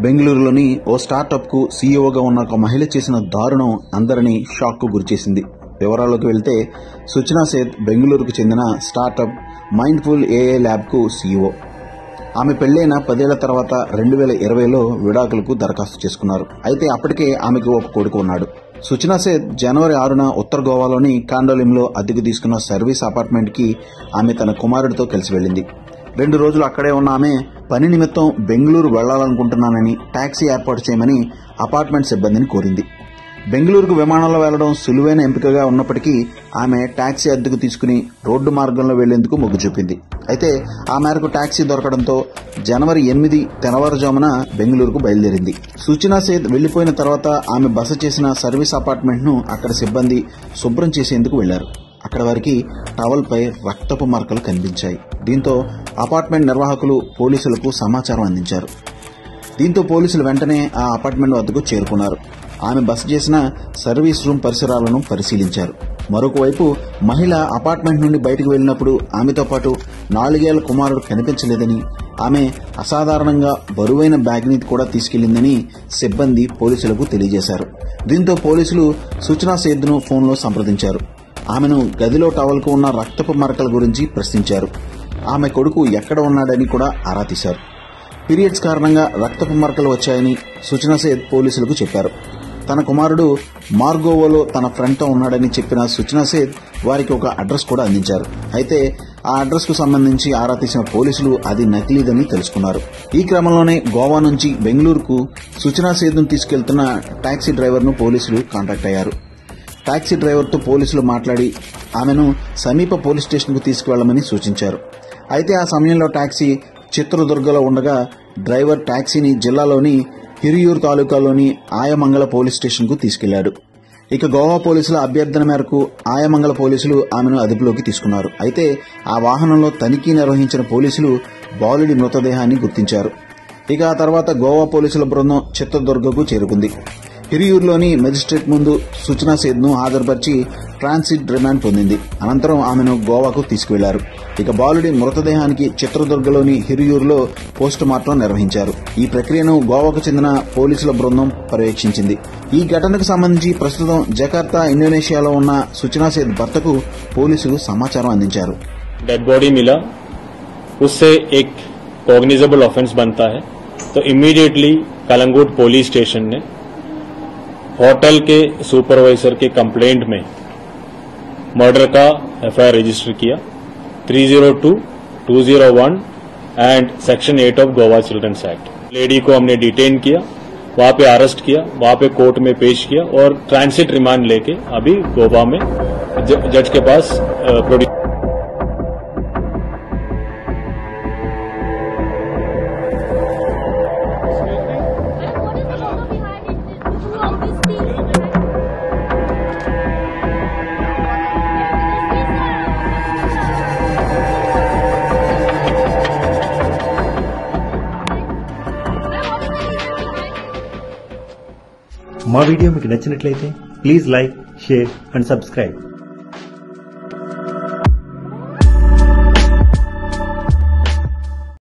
బెంగళూరులోని ఓ స్టార్టప్ కు సీఈఓగా ఉన్న ఒక మహిళ చేసిన దారుణం అందరినీ షాక్ కు గురిచేసింది. వివరాల్లోకి వెళ్తే సుచనా సేథ్ బెంగళూరుకు చెందిన స్టార్టప్ మైండ్ఫుల్ ఏఐ ల్యాబ్ కు సీఈఓ. ఆమె పెళ్లైన 10 ఏళ్ల తర్వాత 2020లో విడాకులకు దరఖాస్తు చేసుకున్నారు. అయితే అప్పటికే ఆమెకు ఒక కొడుకు ఉన్నాడు. సుచనా సేథ్ జనవరి 6న ఉత్తర గోవాలోని కాండోలింలో అద్దెకు తీసుకున్న సర్వీస్ అపార్ట్మెంట్ కి ఆమె తన కుమారుడితో కలిసి వెళ్లింది. 2 రోజులు అక్కడే ఉన్న ఆమె పని నిమిత్తం బెంగళూరు వెళ్లాలనుకుంటున్నానని టాక్సీ ఏర్పాటు చేయమని అపార్ట్మెంట్ సిబ్బందిని కోరింది. బెంగళూరుకు విమానంలో వెళ్లడం సులువైన ఎంపికగా ఉన్నప్పటికీ ఆమె టాక్సీ అద్దెకు తీసుకుని రోడ్డు మార్గంలో వెళ్లేందుకు మొగ్గు చూపింది. అయితే ఆ మేరకు టాక్సీ దొరకడంతో జనవరి 8 తెల్లవారుజామున బెంగళూరుకు బయలుదేరింది. సుచనా సేథ్ వెళ్లిపోయిన తర్వాత ఆమె బస చేసిన సర్వీస్ అపార్ట్మెంట్ ను అక్కడ సిబ్బంది శుభ్రం చేసేందుకు వెళ్లారు. అక్కడ వారికి టవల్పై రక్తపు మరకలు కనిపించాయి. దీంతో అపార్ట్మెంట్ నిర్వాహకులు పోలీసులకు సమాచారం అందించారు. దీంతో పోలీసులు వెంటనే ఆ అపార్ట్మెంట్ వద్దకు చేరుకున్నారు. ఆమె బస చేసిన సర్వీస్ రూమ్ పరిసరాలను పరిశీలించారు. మరొక వైపు మహిళ అపార్ట్మెంట్ నుండి బయటకు వెళ్లినప్పుడు ఆమెతో పాటు 4 ఏళ్ల కుమారుడు కనిపించలేదని, ఆమె అసాధారణంగా బరువైన బ్యాగ్ ని కూడా తీసుకెళ్లిందని సిబ్బంది పోలీసులకు తెలియజేశారు. దీంతో పోలీసులు సుచనా సేథ్ ను ఫోన్లో సంప్రదించారు. ఆమెను గదిలో టవల్కు ఉన్న రక్తపు మరకల గురించి ప్రశ్నించారు. ఆమె కొడుకు ఎక్కడ ఉన్నాడని కూడా ఆరా తీశారు. పీరియడ్స్ కారణంగా రక్తపు మరకలు వచ్చాయని సుచనా సేథ్ పోలీసులకు చెప్పారు. తన కుమారుడు మార్గోవోలో తన ఫ్రెండ్ తో ఉన్నాడని చెప్పిన సుచనా సేథ్ వారికి ఒక అడ్రస్ కూడా అందించారు. అయితే ఆ అడ్రస్ కు సంబంధించి ఆరా తీసిన పోలీసులు అది నకిలీదని తెలుసుకున్నారు. ఈ క్రమంలోనే గోవా నుంచి బెంగళూరుకు సుచనా సేథ్ ను తీసుకెళ్తున్న టాక్సీ డ్రైవర్ ను పోలీసులు కాంటాక్ట్ అయ్యారు. టాక్సీ డ్రైవర్ తో పోలీసులు మాట్లాడి ఆమెను సమీప పోలీస్ స్టేషన్ కు తీసుకువెళ్లమని సూచించారు. అయితే ఆ సమయంలో టాక్సీ చిత్రదుర్గలో ఉండగా డ్రైవర్ టాక్సీని జిల్లాలోని హిరియూర్ తాలూకాలోని ఆయమంగళ పోలీస్ స్టేషన్ కు తీసుకెళ్లాడు. ఇక గోవా పోలీసుల అభ్యర్థన మేరకు ఆయమంగళ పోలీసులు ఆమెను అదుపులోకి తీసుకున్నారు. అయితే ఆ వాహనంలో తనిఖీ నిర్వహించిన పోలీసులు బాలుడి మృతదేహాన్ని గుర్తించారు. ఇక ఆ తర్వాత గోవా పోలీసుల బృందం చిత్రదుర్గకు చేరుకుంది. హిరియూర్లోని మెజిస్ట్రేట్ ముందు సుచనా సేథ్ ను హాజరుపరిచి ట్రాన్సిట్ రిమాండ్ పొందింది. అనంతరం ఆమెను గోవాకు తీసుకువెళ్లారు. ఇక బాలుడి మృతదేహానికి చిత్రదుర్గలోని హిరియూర్లో పోస్టు మార్టం నిర్వహించారు. ఈ ప్రక్రియను గోవాకు చెందిన పోలీసుల బృందం పర్యవేక్షించింది. ఈ ఘటనకు సంబంధించి ప్రస్తుతం జకార్తా ఇండోనేషియాలో ఉన్న సుచనా సేథ్ భర్తకు పోలీసులు సమాచారం అందించారు. डेड बॉडी मिला, उससे एक कॉग्निजेबल ऑफेंस बनता है, तो इमीडिएटली कलंगूट पुलिस स्टेशन ने होटल के सुपरवाइजर के कंप्लेंट में मर्डर का एफआईआर रजिस्टर किया 302, 201 and section 8 of Goa children's act. Lady को हमने डिटेन किया, वहां पे अरेस्ट किया, वहां पे कोर्ट में पेश किया और ट्रांसिट रिमांड लेके अभी गोवा में जज के पास प्रोड्यूस। మా వీడియో మీకు నచ్చినట్లయితే please like, share and subscribe.